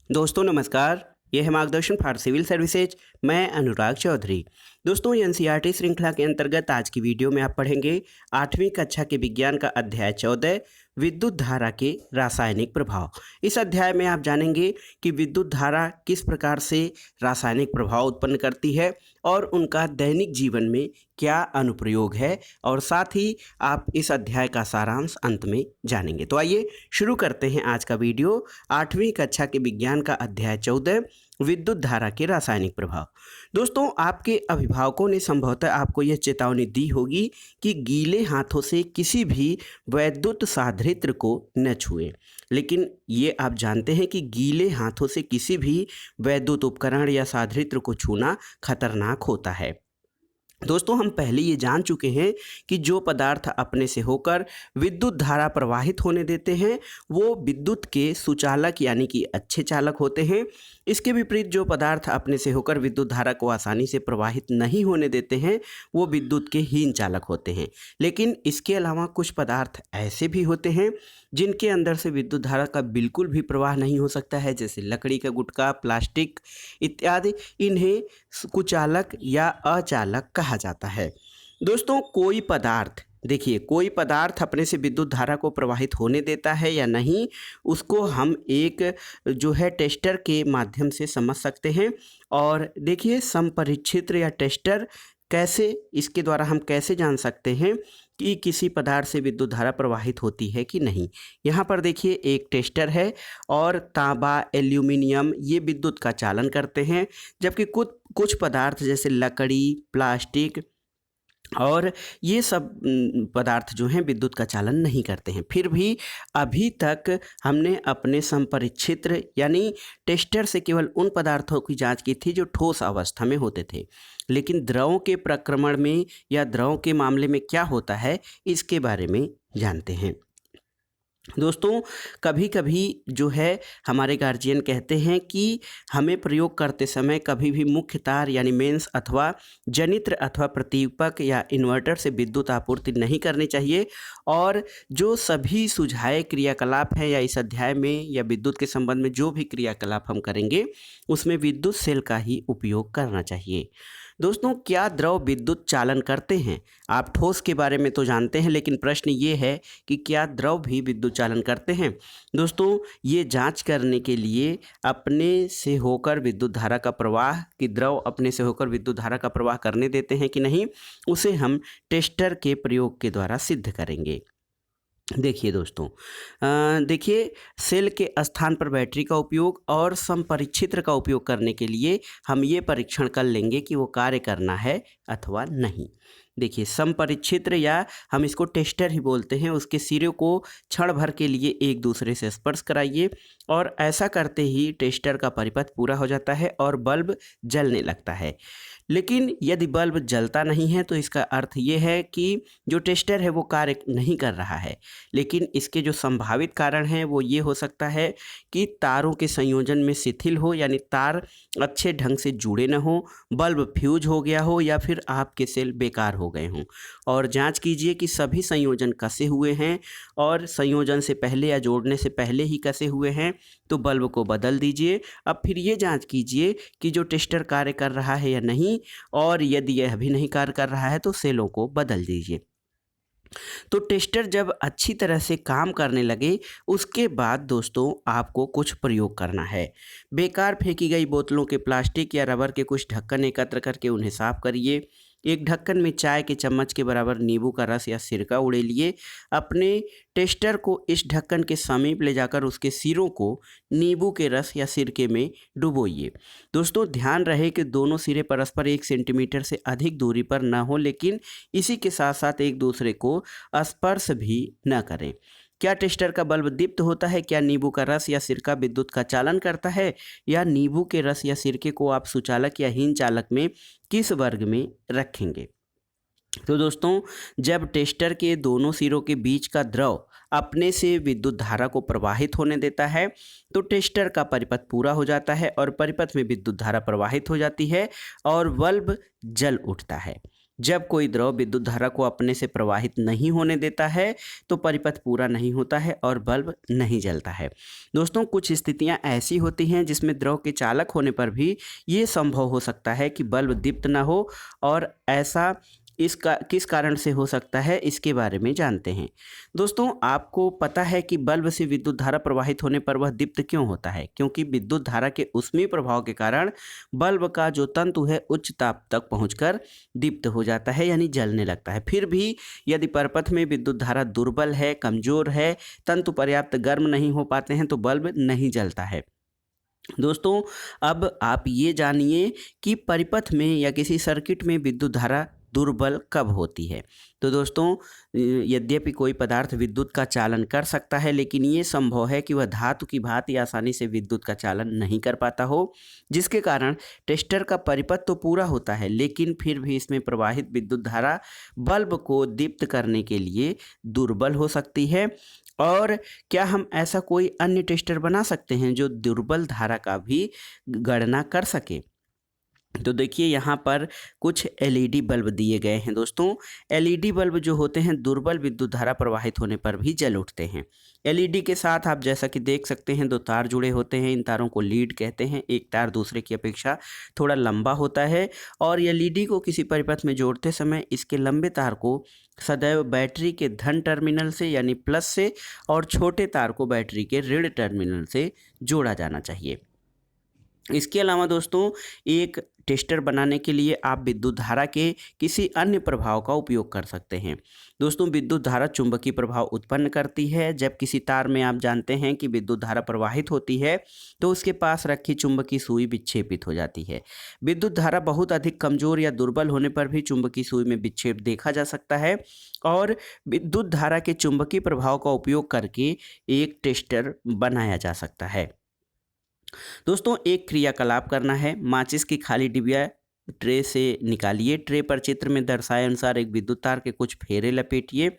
दोस्तों नमस्कार। यह है मार्गदर्शन फॉर सिविल सर्विसेज। मैं अनुराग चौधरी। दोस्तों एनसीईआरटी श्रृंखला के अंतर्गत आज की वीडियो में आप पढ़ेंगे 8वीं कक्षा के विज्ञान का अध्याय 14 विद्युत धारा के रासायनिक प्रभाव। इस अध्याय में आप जानेंगे कि विद्युत धारा किस प्रकार से रासायनिक प्रभाव उत्पन्न करती है और उनका दैनिक जीवन में क्या अनुप्रयोग है, और साथ ही आप इस अध्याय का सारांश अंत में जानेंगे। तो आइए शुरू करते हैं आज का वीडियो। 8वीं कक्षा के विज्ञान का अध्याय 14 विद्युत धारा के रासायनिक प्रभाव। दोस्तों आपके अभिभावकों ने संभवतः आपको यह चेतावनी दी होगी कि गीले हाथों से किसी भी वैद्युत साधृत्र को न छुएं। लेकिन ये आप जानते हैं कि गीले हाथों से किसी भी वैद्युत उपकरण या साधृत्र को छूना खतरनाक होता है। दोस्तों हम पहले ये जान चुके हैं कि जो पदार्थ अपने से होकर विद्युत धारा प्रवाहित होने देते हैं वो विद्युत के सुचालक यानी कि अच्छे चालक होते हैं। इसके विपरीत जो पदार्थ अपने से होकर विद्युत धारा को आसानी से प्रवाहित नहीं होने देते हैं वो विद्युत के हीन चालक होते हैं। लेकिन इसके अलावा कुछ पदार्थ ऐसे भी होते हैं जिनके अंदर से विद्युत धारा का बिल्कुल भी प्रवाह नहीं हो सकता है, जैसे लकड़ी का गुटका, प्लास्टिक इत्यादि। इन्हें कुचालक या अचालक कहा जाता है। दोस्तों कोई पदार्थ कोई पदार्थ अपने से विद्युत धारा को प्रवाहित होने देता है या नहीं, उसको हम एक टेस्टर के माध्यम से समझ सकते हैं। और देखिए संपरीक्षित्र या टेस्टर इसके द्वारा हम कैसे जान सकते हैं कि किसी पदार्थ से विद्युत धारा प्रवाहित होती है कि नहीं। यहाँ पर देखिए एक टेस्टर है और तांबा, एल्यूमिनियम ये विद्युत का चालन करते हैं, जबकि कुछ पदार्थ जैसे लकड़ी, प्लास्टिक और ये सब पदार्थ जो हैं विद्युत का चालन नहीं करते हैं। फिर भी अभी तक हमने अपने संपरीक्षित्र यानी टेस्टर से केवल उन पदार्थों की जांच की थी जो ठोस अवस्था में होते थे। लेकिन द्रवों के प्रक्रमण में या द्रवों के मामले में क्या होता है इसके बारे में जानते हैं। दोस्तों कभी कभी हमारे गार्जियन कहते हैं कि हमें प्रयोग करते समय कभी भी मुख्य तार यानी मेंस अथवा जनित्र अथवा प्रदीपक या इन्वर्टर से विद्युत आपूर्ति नहीं करनी चाहिए, और जो सभी सुझाए क्रियाकलाप हैं या इस अध्याय में या विद्युत के संबंध में जो भी क्रियाकलाप हम करेंगे उसमें विद्युत सेल का ही उपयोग करना चाहिए। दोस्तों क्या द्रव विद्युत चालन करते हैं? आप ठोस के बारे में तो जानते हैं, लेकिन प्रश्न ये है कि क्या द्रव भी विद्युत चालन करते हैं? दोस्तों ये जांच करने के लिए अपने से होकर विद्युत धारा का प्रवाह कि द्रव अपने से होकर विद्युत धारा का प्रवाह करने देते हैं कि नहीं, उसे हम टेस्टर के प्रयोग के द्वारा सिद्ध करेंगे। देखिए दोस्तों सेल के स्थान पर बैटरी का उपयोग और संपरीक्षित्र का उपयोग करने के लिए हम ये परीक्षण कर लेंगे कि वो कार्य करना है अथवा नहीं। देखिए संपरीक्षित्र या हम इसको टेस्टर ही बोलते हैं, उसके सिरे को क्षण भर के लिए एक दूसरे से स्पर्श कराइए और ऐसा करते ही टेस्टर का परिपथ पूरा हो जाता है और बल्ब जलने लगता है। लेकिन यदि बल्ब जलता नहीं है तो इसका अर्थ ये है कि जो टेस्टर है वो कार्य नहीं कर रहा है। लेकिन इसके जो संभावित कारण हैं वो ये हो सकता है कि तारों के संयोजन में शिथिल हो, यानी तार अच्छे ढंग से जुड़े न हो, बल्ब फ्यूज हो गया हो या फिर आपके सेल बेकार हो गए हों। और जांच कीजिए कि सभी संयोजन कसे हुए हैं, और संयोजन से पहले या जोड़ने से पहले ही कसे हुए हैं तो बल्ब को बदल दीजिए। अब फिर ये जांच कीजिए कि जो टेस्टर कार्य कर रहा है या नहीं, और यदि यह भी नहीं कार्य कर रहा है तो सेलों को बदल दीजिए। तो टेस्टर जब अच्छी तरह से काम करने लगे उसके बाद दोस्तों आपको कुछ प्रयोग करना है। बेकार फेंकी गई बोतलों के प्लास्टिक या रबर के कुछ ढक्कन एकत्र करके उन्हें साफ करिए। एक ढक्कन में चाय के चम्मच के बराबर नींबू का रस या सिरका उड़ेलिए। अपने टेस्टर को इस ढक्कन के समीप ले जाकर उसके सिरों को नींबू के रस या सिरके में डुबोइए। दोस्तों ध्यान रहे कि दोनों सिरे परस्पर 1 सेंटीमीटर से अधिक दूरी पर न हो, लेकिन इसी के साथ साथ एक दूसरे को स्पर्श भी न करें। क्या टेस्टर का बल्ब दीप्त होता है? क्या नींबू का रस या सिरका विद्युत का चालन करता है? या नींबू के रस या सिरके को आप सुचालक या हीन चालक में किस वर्ग में रखेंगे? तो दोस्तों जब टेस्टर के दोनों सिरों के बीच का द्रव अपने से विद्युत धारा को प्रवाहित होने देता है तो टेस्टर का परिपथ पूरा हो जाता है और परिपथ में विद्युत धारा प्रवाहित हो जाती है और बल्ब जल उठता है। जब कोई द्रव विद्युत धारा को अपने से प्रवाहित नहीं होने देता है तो परिपथ पूरा नहीं होता है और बल्ब नहीं जलता है। दोस्तों, कुछ स्थितियां ऐसी होती हैं जिसमें द्रव के चालक होने पर भी ये संभव हो सकता है कि बल्ब दीप्त ना हो, और ऐसा इसका किस कारण से हो सकता है इसके बारे में जानते हैं। दोस्तों, आपको पता है कि बल्ब से विद्युत धारा प्रवाहित होने पर वह दीप्त क्यों होता है? क्योंकि विद्युत धारा के ऊष्मीय प्रभाव के कारण बल्ब का जो तंतु है उच्च ताप तक पहुंचकर दीप्त हो जाता है, यानी जलने लगता है। फिर भी यदि परपथ में विद्युत धारा दुर्बल है, कमजोर है, तंतु पर्याप्त गर्म नहीं हो पाते हैं तो बल्ब नहीं जलता है। दोस्तों, अब आप ये जानिए कि परिपथ में या किसी सर्किट में विद्युत धारा दुर्बल कब होती है। तो दोस्तों, यद्यपि कोई पदार्थ विद्युत का चालन कर सकता है, लेकिन ये संभव है कि वह धातु की भांति आसानी से विद्युत का चालन नहीं कर पाता हो, जिसके कारण टेस्टर का परिपथ तो पूरा होता है, लेकिन फिर भी इसमें प्रवाहित विद्युत धारा बल्ब को दीप्त करने के लिए दुर्बल हो सकती है। और क्या हम ऐसा कोई अन्य टेस्टर बना सकते हैं जो दुर्बल धारा का भी गणना कर सके? तो देखिए, यहाँ पर कुछ एलईडी बल्ब दिए गए हैं। दोस्तों, एलईडी बल्ब जो होते हैं दुर्बल विद्युत धारा प्रवाहित होने पर भी जल उठते हैं। एलईडी के साथ आप जैसा कि देख सकते हैं 2 तार जुड़े होते हैं। इन तारों को लीड कहते हैं। एक तार दूसरे की अपेक्षा थोड़ा लंबा होता है और एलईडी को किसी परिपथ में जोड़ते समय इसके लंबे तार को सदैव बैटरी के धन टर्मिनल से यानी प्लस से और छोटे तार को बैटरी के ऋण टर्मिनल से जोड़ा जाना चाहिए। इसके अलावा दोस्तों, एक टेस्टर बनाने के लिए आप विद्युत धारा के किसी अन्य प्रभाव का उपयोग कर सकते हैं। दोस्तों, विद्युत धारा चुंबकीय प्रभाव उत्पन्न करती है। जब किसी तार में आप जानते हैं कि विद्युत धारा प्रवाहित होती है तो उसके पास रखी चुंबकीय सुई विक्षेपित हो जाती है। विद्युत धारा बहुत अधिक कमजोर या दुर्बल होने पर भी चुंबकीय सुई में विक्षेप देखा जा सकता है और विद्युत धारा के चुंबकीय प्रभाव का उपयोग करके एक टेस्टर बनाया जा सकता है। दोस्तों, एक क्रियाकलाप करना है। माचिस की खाली डिबिया ट्रे से निकालिए। ट्रे पर चित्र में दर्शाए अनुसार एक विद्युत तार के कुछ फेरे लपेटिए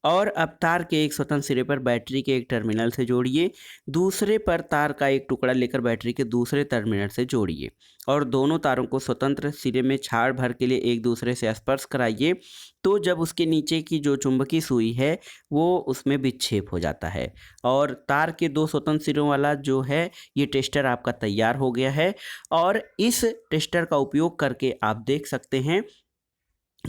और अब तार के एक स्वतंत्र सिरे पर बैटरी के एक टर्मिनल से जोड़िए। दूसरे पर तार का एक टुकड़ा लेकर बैटरी के दूसरे टर्मिनल से जोड़िए और दोनों तारों को स्वतंत्र सिरे में छाड़ भर के लिए एक दूसरे से स्पर्श कराइए। तो जब उसके नीचे की जो चुंबकीय सुई है वो उसमें विक्षेप हो जाता है और तार के 2 स्वतंत्र सिरों वाला जो है ये टेस्टर आपका तैयार हो गया है। और इस टेस्टर का उपयोग करके आप देख सकते हैं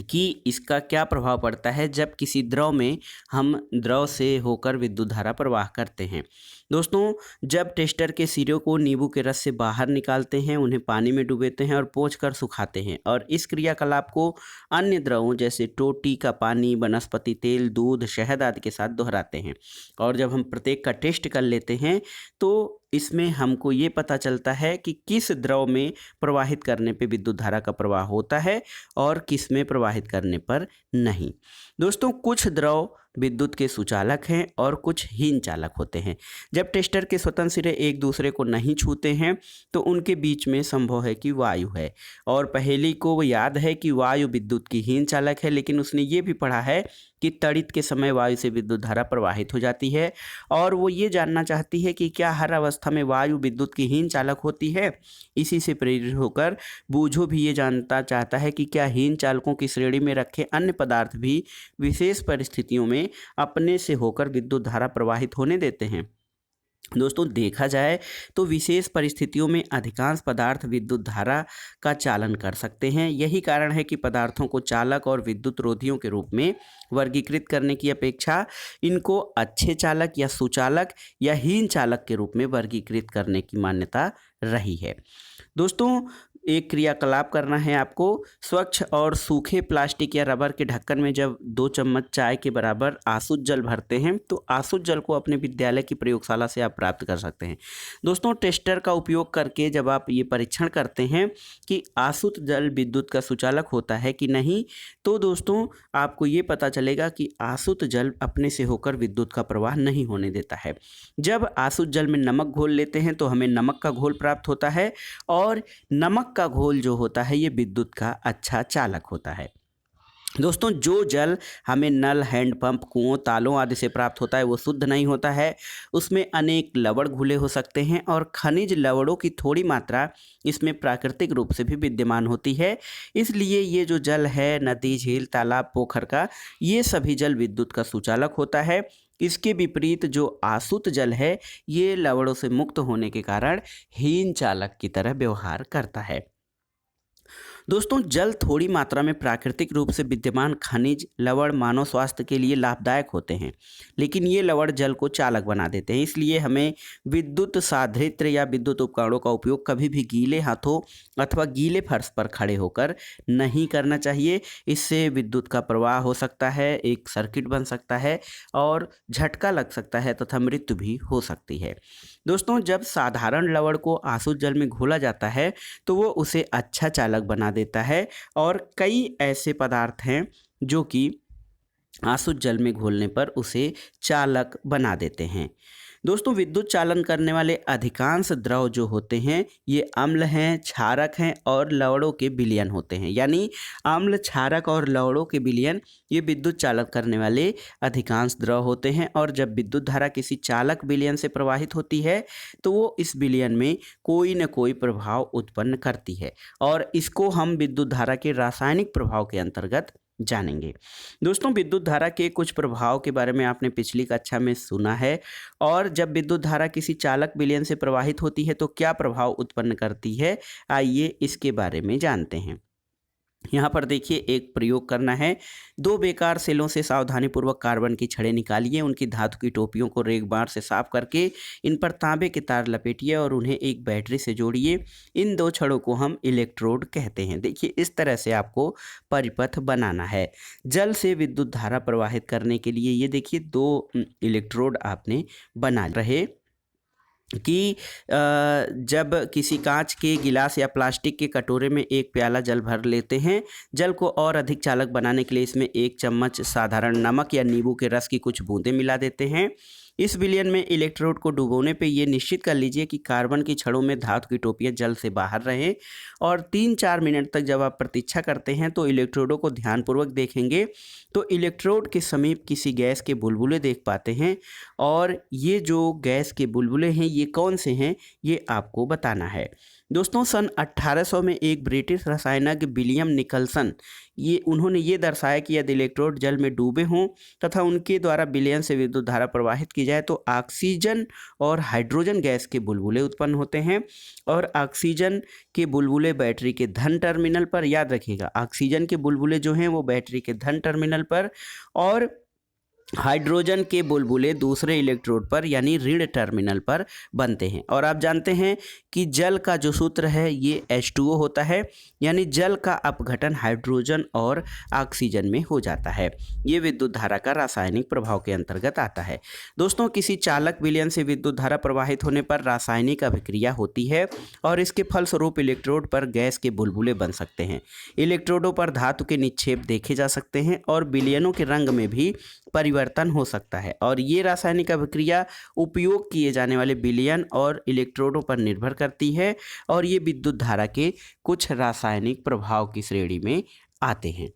कि इसका क्या प्रभाव पड़ता है जब किसी द्रव में हम द्रव से होकर विद्युत धारा प्रवाह करते हैं। दोस्तों, जब टेस्टर के सिरों को नींबू के रस से बाहर निकालते हैं, उन्हें पानी में डुबोते हैं और पोंछकर सुखाते हैं और इस क्रियाकलाप को अन्य द्रवों जैसे टोटी का पानी, वनस्पति तेल, दूध, शहद आदि के साथ दोहराते हैं। और जब हम प्रत्येक का टेस्ट कर लेते हैं तो इसमें हमको ये पता चलता है कि किस द्रव में प्रवाहित करने पे विद्युत धारा का प्रवाह होता है और किस में प्रवाहित करने पर नहीं। दोस्तों, कुछ द्रव विद्युत के सुचालक हैं और कुछ हीन चालक होते हैं। जब टेस्टर के स्वतंत्र सिरे एक दूसरे को नहीं छूते हैं तो उनके बीच में संभव है कि वायु है और पहेली को वो याद है कि वायु विद्युत की हीन चालक है, लेकिन उसने ये भी पढ़ा है कि तड़ित के समय वायु से विद्युत धारा प्रवाहित हो जाती है और वो ये जानना चाहती है कि क्या हर अवस्था में वायु विद्युत की हीन चालक होती है। इसी से प्रेरित होकर बूझो भी ये जानना चाहता है कि क्या हीन चालकों की श्रेणी में रखे अन्य पदार्थ भी विशेष परिस्थितियों में अपने से होकर विद्युत धारा प्रवाहित होने देते हैं। दोस्तों, देखा जाए तो विशेष परिस्थितियों में अधिकांश पदार्थ विद्युत धारा का चालन कर सकते हैं। यही कारण है कि पदार्थों को चालक और विद्युत रोधियों के रूप में वर्गीकृत करने की अपेक्षा इनको अच्छे चालक या सुचालक या हीन चालक के रूप में वर्गीकृत करने की मान्यता रही है। दोस्तों, एक क्रियाकलाप करना है आपको। स्वच्छ और सूखे प्लास्टिक या रबर के ढक्कन में जब 2 चम्मच चाय के बराबर आसुत जल भरते हैं तो आसुत जल को अपने विद्यालय की प्रयोगशाला से आप प्राप्त कर सकते हैं। दोस्तों, टेस्टर का उपयोग करके जब आप ये परीक्षण करते हैं कि आसुत जल विद्युत का सुचालक होता है कि नहीं, तो दोस्तों आपको ये पता चलेगा कि आसुत जल अपने से होकर विद्युत का प्रवाह नहीं होने देता है। जब आसुत जल में नमक घोल लेते हैं तो हमें नमक का घोल प्राप्त होता है और नमक का घोल जो होता है ये विद्युत का अच्छा चालक होता है। दोस्तों जो जल हमें नल, हैंडपंप, कुओं, तालों आदि से प्राप्त होता है वो शुद्ध नहीं होता है। उसमें अनेक लवण घुले हो सकते हैं और खनिज लवणों की थोड़ी मात्रा इसमें प्राकृतिक रूप से भी विद्यमान होती है। इसलिए ये जो जल है नदी, झील, तालाब, पोखर का, ये सभी जल विद्युत का सुचालक होता है। इसके विपरीत जो आसुत जल है ये लवणों से मुक्त होने के कारण हीन चालक की तरह व्यवहार करता है। दोस्तों जल थोड़ी मात्रा में प्राकृतिक रूप से विद्यमान खनिज लवण मानव स्वास्थ्य के लिए लाभदायक होते हैं, लेकिन ये लवण जल को चालक बना देते हैं। इसलिए हमें विद्युत साधित्र या विद्युत उपकरणों का उपयोग कभी भी गीले हाथों अथवा गीले फर्श पर खड़े होकर नहीं करना चाहिए। इससे विद्युत का प्रवाह हो सकता है, एक सर्किट बन सकता है और झटका लग सकता है तथा मृत्यु भी हो सकती है। दोस्तों जब साधारण लवण को आसुत जल में घोला जाता है तो वो उसे अच्छा चालक बना देता है और कई ऐसे पदार्थ हैं जो कि आसुत जल में घोलने पर उसे चालक बना देते हैं। दोस्तों विद्युत चालन करने वाले अधिकांश द्रव जो होते हैं ये अम्ल हैं, क्षारक हैं और लवणों के विलयन होते हैं। यानी अम्ल, क्षारक और लवणों के विलयन ये विद्युत चालन करने वाले अधिकांश द्रव होते हैं। और जब विद्युत धारा किसी चालक विलयन से प्रवाहित होती है तो वो इस विलयन में कोई न कोई प्रभाव उत्पन्न करती है और इसको हम विद्युत धारा के रासायनिक प्रभाव के अंतर्गत जानेंगे। दोस्तों विद्युत धारा के कुछ प्रभाव के बारे में आपने पिछली कक्षा में सुना है। और जब विद्युत धारा किसी चालक विलयन से प्रवाहित होती है तो क्या प्रभाव उत्पन्न करती है, आइए इसके बारे में जानते हैं। यहाँ पर देखिए एक प्रयोग करना है। दो बेकार सेलों से सावधानीपूर्वक कार्बन की छड़ें निकालिए, उनकी धातु की टोपियों को रेगमार से साफ करके इन पर तांबे के तार लपेटिए और उन्हें एक बैटरी से जोड़िए। इन दो छड़ों को हम इलेक्ट्रोड कहते हैं। देखिए इस तरह से आपको परिपथ बनाना है। जल से विद्युत धारा प्रवाहित करने के लिए ये देखिए दो इलेक्ट्रोड आपने बना रहे कि जब किसी कांच के गिलास या प्लास्टिक के कटोरे में एक प्याला जल भर लेते हैं, जल को और अधिक चालक बनाने के लिए इसमें एक चम्मच साधारण नमक या नींबू के रस की कुछ बूंदें मिला देते हैं। इस विलयन में इलेक्ट्रोड को डुबोने पे ये निश्चित कर लीजिए कि कार्बन की छड़ों में धातु की टोपियां जल से बाहर रहें और 3-4 मिनट तक जब आप प्रतीक्षा करते हैं तो इलेक्ट्रोडों को ध्यानपूर्वक देखेंगे तो इलेक्ट्रोड के समीप किसी गैस के बुलबुले देख पाते हैं और ये जो गैस के बुलबुले हैं ये कौन से हैं ये आपको बताना है। दोस्तों सन 1800 में एक ब्रिटिश रसायनज्ञ विलियम निकलसन उन्होंने ये दर्शाया कि यदि इलेक्ट्रोड जल में डूबे हों तथा उनके द्वारा विलयन से विद्युत धारा प्रवाहित की जाए तो ऑक्सीजन और हाइड्रोजन गैस के बुलबुले उत्पन्न होते हैं और ऑक्सीजन के बुलबुले बैटरी के धन टर्मिनल पर, याद रखिएगा ऑक्सीजन के बुलबुले जो हैं वो बैटरी के धन टर्मिनल पर और हाइड्रोजन के बुलबुले दूसरे इलेक्ट्रोड पर यानी ऋण टर्मिनल पर बनते हैं। और आप जानते हैं कि जल का जो सूत्र है ये H2O होता है, यानी जल का अपघटन हाइड्रोजन और ऑक्सीजन में हो जाता है। ये विद्युत धारा का रासायनिक प्रभाव के अंतर्गत आता है। दोस्तों किसी चालक विलयन से विद्युत धारा प्रवाहित होने पर रासायनिक अभिक्रिया होती है और इसके फलस्वरूप इलेक्ट्रोड पर गैस के बुलबुले बन सकते हैं। इलेक्ट्रोडों पर धातु के निक्षेप देखे जा सकते हैं और विलयनों के रंग में भी परिवर्तन हो सकता है और ये रासायनिक अभिक्रिया उपयोग किए जाने वाले विलयन और इलेक्ट्रोडों पर निर्भर करती है और ये विद्युत धारा के कुछ रासायनिक प्रभाव की श्रेणी में आते हैं।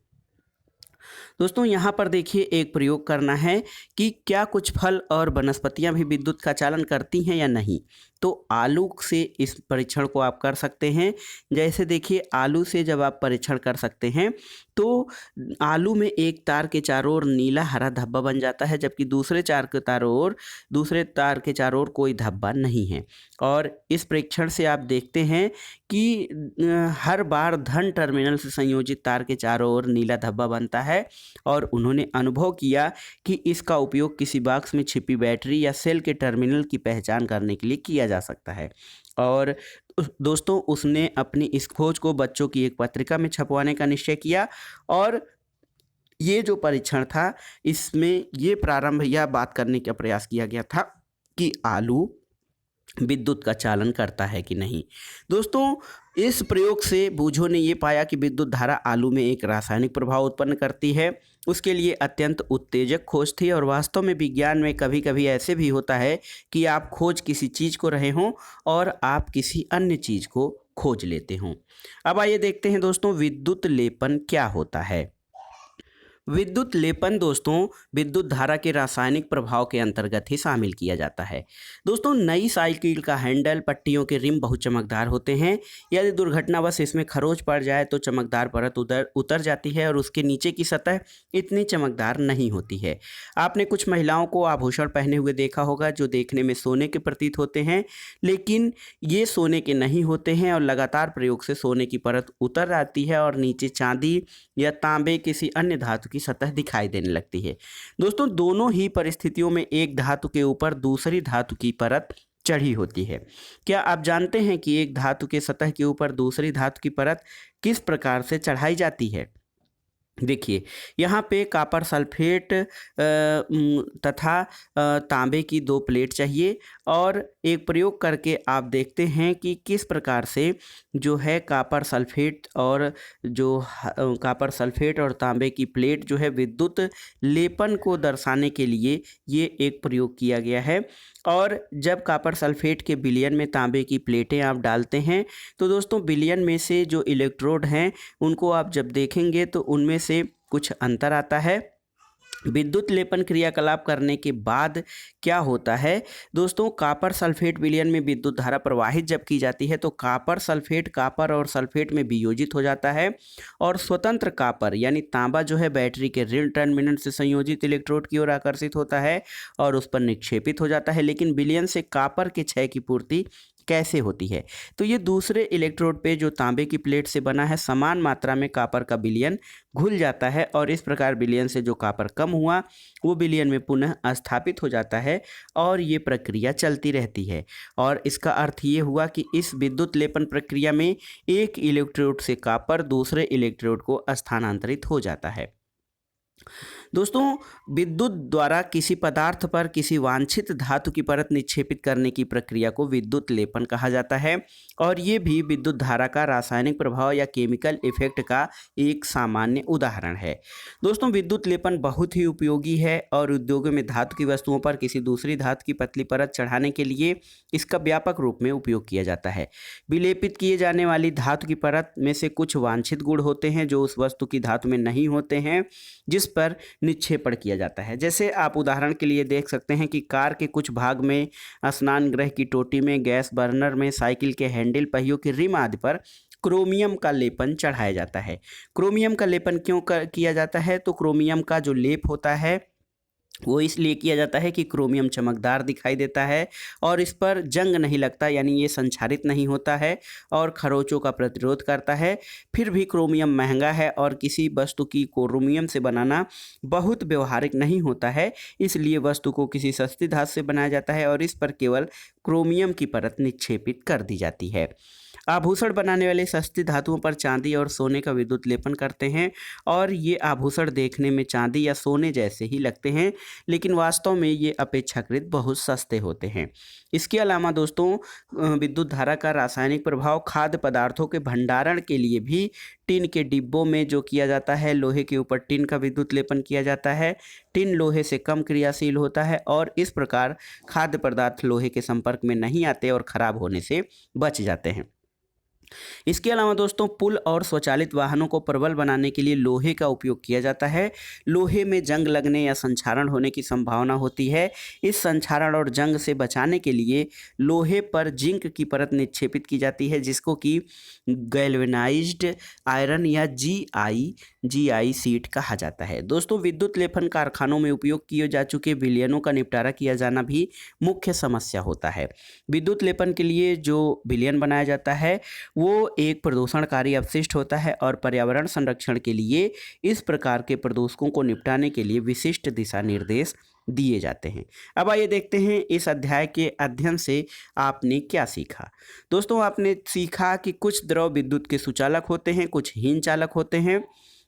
दोस्तों यहाँ पर देखिए एक प्रयोग करना है कि क्या कुछ फल और वनस्पतियाँ भी विद्युत का चालन करती हैं या नहीं। तो आलू से इस परीक्षण को आप कर सकते हैं। जैसे देखिए आलू से जब आप परीक्षण कर सकते हैं तो आलू में एक तार के चारों ओर नीला हरा धब्बा बन जाता है जबकि दूसरे तार के चारों ओर कोई धब्बा नहीं है। और इस परीक्षण से आप देखते हैं कि हर बार धन टर्मिनल से संयोजित तार के चारों ओर नीला धब्बा बनता है और उन्होंने अनुभव किया कि इसका उपयोग किसी बॉक्स में छिपी बैटरी या सेल के टर्मिनल की पहचान करने के लिए किया जा सकता है। और दोस्तों उसने अपनी इस खोज को बच्चों की एक पत्रिका में छपवाने का निश्चय किया और ये जो परीक्षण था इसमें ये प्रारंभ यह बात करने का प्रयास किया गया था कि आलू विद्युत का चालन करता है कि नहीं। दोस्तों इस प्रयोग से बूझों ने ये पाया कि विद्युत धारा आलू में एक रासायनिक प्रभाव उत्पन्न करती है। उसके लिए अत्यंत उत्तेजक खोज थी और वास्तव में विज्ञान में कभी कभी ऐसे भी होता है कि आप खोज किसी चीज़ को रहे हों और आप किसी अन्य चीज़ को खोज लेते हों। अब आइए देखते हैं दोस्तों विद्युत लेपन क्या होता है। विद्युत लेपन दोस्तों विद्युत धारा के रासायनिक प्रभाव के अंतर्गत ही शामिल किया जाता है। दोस्तों नई साइकिल का हैंडल, पट्टियों के रिम बहुत चमकदार होते हैं। यदि दुर्घटनावश इसमें खरोंच पड़ जाए तो चमकदार परत उतर जाती है और उसके नीचे की सतह इतनी चमकदार नहीं होती है। आपने कुछ महिलाओं को आभूषण पहने हुए देखा होगा जो देखने में सोने के प्रतीत होते हैं, लेकिन ये सोने के नहीं होते हैं और लगातार प्रयोग से सोने की परत उतर आती है और नीचे चांदी या तांबे किसी अन्य धातु की सतह दिखाई देने लगती है। दोस्तों दोनों ही परिस्थितियों में एक धातु के ऊपर दूसरी धातु की परत चढ़ी होती है। क्या आप जानते हैं कि एक धातु के सतह के ऊपर दूसरी धातु की परत किस प्रकार से चढ़ाई जाती है? देखिए, यहाँ पे कॉपर सल्फेट तथा तांबे की 2 प्लेट चाहिए और एक प्रयोग करके आप देखते हैं कि किस प्रकार से जो है कॉपर सल्फेट और तांबे की प्लेट जो है विद्युत लेपन को दर्शाने के लिए ये एक प्रयोग किया गया है। और जब कॉपर सल्फेट के विलयन में तांबे की प्लेटें आप डालते हैं तो दोस्तों विलयन में से जो इलेक्ट्रोड हैं उनको आप जब देखेंगे तो उनमें से कुछ अंतर आता है। विद्युत लेपन क्रियाकलाप करने के बाद क्या होता है दोस्तों, कॉपर सल्फेट विलयन में विद्युत धारा प्रवाहित जब की जाती है तो कॉपर सल्फेट कॉपर और सल्फेट में वियोजित हो जाता है और स्वतंत्र कॉपर यानी तांबा जो है बैटरी के ऋण टर्मिनल से संयोजित इलेक्ट्रोड की ओर आकर्षित होता है और उस पर निक्षेपित हो जाता है। लेकिन विलयन से कॉपर के क्षय की पूर्ति कैसे होती है? तो ये दूसरे इलेक्ट्रोड पे जो तांबे की प्लेट से बना है समान मात्रा में कॉपर का विलयन घुल जाता है और इस प्रकार विलयन से जो कॉपर कम हुआ वो विलयन में पुनः स्थापित हो जाता है और ये प्रक्रिया चलती रहती है। और इसका अर्थ ये हुआ कि इस विद्युत लेपन प्रक्रिया में एक इलेक्ट्रोड से कॉपर दूसरे इलेक्ट्रोड को स्थानांतरित हो जाता है। दोस्तों विद्युत द्वारा किसी पदार्थ पर किसी वांछित धातु की परत निक्षेपित करने की प्रक्रिया को विद्युत लेपन कहा जाता है और ये भी विद्युत धारा का रासायनिक प्रभाव या केमिकल इफेक्ट का एक सामान्य उदाहरण है। दोस्तों विद्युत लेपन बहुत ही उपयोगी है और उद्योगों में धातु की वस्तुओं पर किसी दूसरी धातु की पतली परत चढ़ाने के लिए इसका व्यापक रूप में उपयोग किया जाता है। विलेपित किए जाने वाली धातु की परत में से कुछ वांछित गुण होते हैं जो उस वस्तु की धातु में नहीं होते हैं जिस पर निक्षेपण किया जाता है। जैसे आप उदाहरण के लिए देख सकते हैं कि कार के कुछ भाग में, स्नान गृह की टोटी में, गैस बर्नर में, साइकिल के हैंडल, पहियों के रिम आदि पर क्रोमियम का लेपन चढ़ाया जाता है। क्रोमियम का लेपन क्यों किया जाता है? तो क्रोमियम का जो लेप होता है वो इसलिए किया जाता है कि क्रोमियम चमकदार दिखाई देता है और इस पर जंग नहीं लगता, यानी ये संक्षारित नहीं होता है और खरोंचों का प्रतिरोध करता है। फिर भी क्रोमियम महंगा है और किसी वस्तु की क्रोमियम से बनाना बहुत व्यवहारिक नहीं होता है, इसलिए वस्तु को किसी सस्ती धातु से बनाया जाता है और इस पर केवल क्रोमियम की परत निक्षेपित कर दी जाती है। आभूषण बनाने वाले सस्ती धातुओं पर चांदी और सोने का विद्युत लेपन करते हैं और ये आभूषण देखने में चांदी या सोने जैसे ही लगते हैं, लेकिन वास्तव में ये अपेक्षाकृत बहुत सस्ते होते हैं। इसके अलावा दोस्तों विद्युत धारा का रासायनिक प्रभाव खाद्य पदार्थों के भंडारण के लिए भी टिन के डिब्बों में जो किया जाता है, लोहे के ऊपर टिन का विद्युत लेपन किया जाता है। टिन लोहे से कम क्रियाशील होता है और इस प्रकार खाद्य पदार्थ लोहे के संपर्क में नहीं आते और खराब होने से बच जाते हैं। इसके अलावा दोस्तों पुल और स्वचालित वाहनों को प्रबल बनाने के लिए लोहे का उपयोग किया जाता है। लोहे में जंग लगने या संक्षारण होने की संभावना होती है। इस संक्षारण और जंग से बचाने के लिए लोहे पर जिंक की परत निक्षेपित की जाती है जिसको कि गैल्वेनाइज्ड आयरन या जीआई सीट कहा जाता है। दोस्तों विद्युत लेपन कारखानों में उपयोग किए जा चुके विलयनों का निपटारा किया जाना भी मुख्य समस्या होता है। विद्युत लेपन के लिए जो विलयन बनाया जाता है वो एक प्रदूषणकारी अपशिष्ट होता है और पर्यावरण संरक्षण के लिए इस प्रकार के प्रदूषकों को निपटाने के लिए विशिष्ट दिशा निर्देश दिए जाते हैं। अब आइए देखते हैं इस अध्याय के अध्ययन से आपने क्या सीखा। दोस्तों आपने सीखा कि कुछ द्रव विद्युत के सुचालक होते हैं, कुछ हीन चालक होते हैं।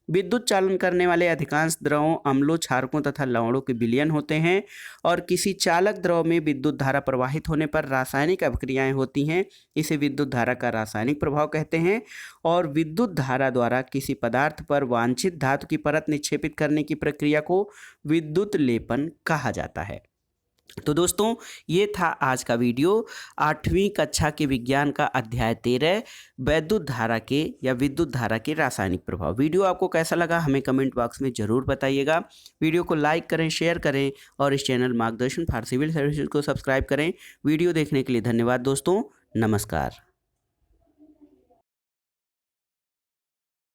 विद्युत चालन करने वाले अधिकांश द्रवों अम्लों, क्षारकों तथा लवणों के विलयन होते हैं और किसी चालक द्रव में विद्युत धारा प्रवाहित होने पर रासायनिक अभिक्रियाएं होती हैं, इसे विद्युत धारा का रासायनिक प्रभाव कहते हैं। और विद्युत धारा द्वारा किसी पदार्थ पर वांछित धातु की परत निक्षेपित करने की प्रक्रिया को विद्युत लेपन कहा जाता है। तो दोस्तों ये था आज का वीडियो 8वीं कक्षा के विज्ञान का अध्याय 13 विद्युत धारा के रासायनिक प्रभाव। वीडियो आपको कैसा लगा हमें कमेंट बॉक्स में ज़रूर बताइएगा। वीडियो को लाइक करें, शेयर करें और इस चैनल मार्गदर्शन फॉर सिविल सर्विसेज को सब्सक्राइब करें। वीडियो देखने के लिए धन्यवाद दोस्तों, नमस्कार।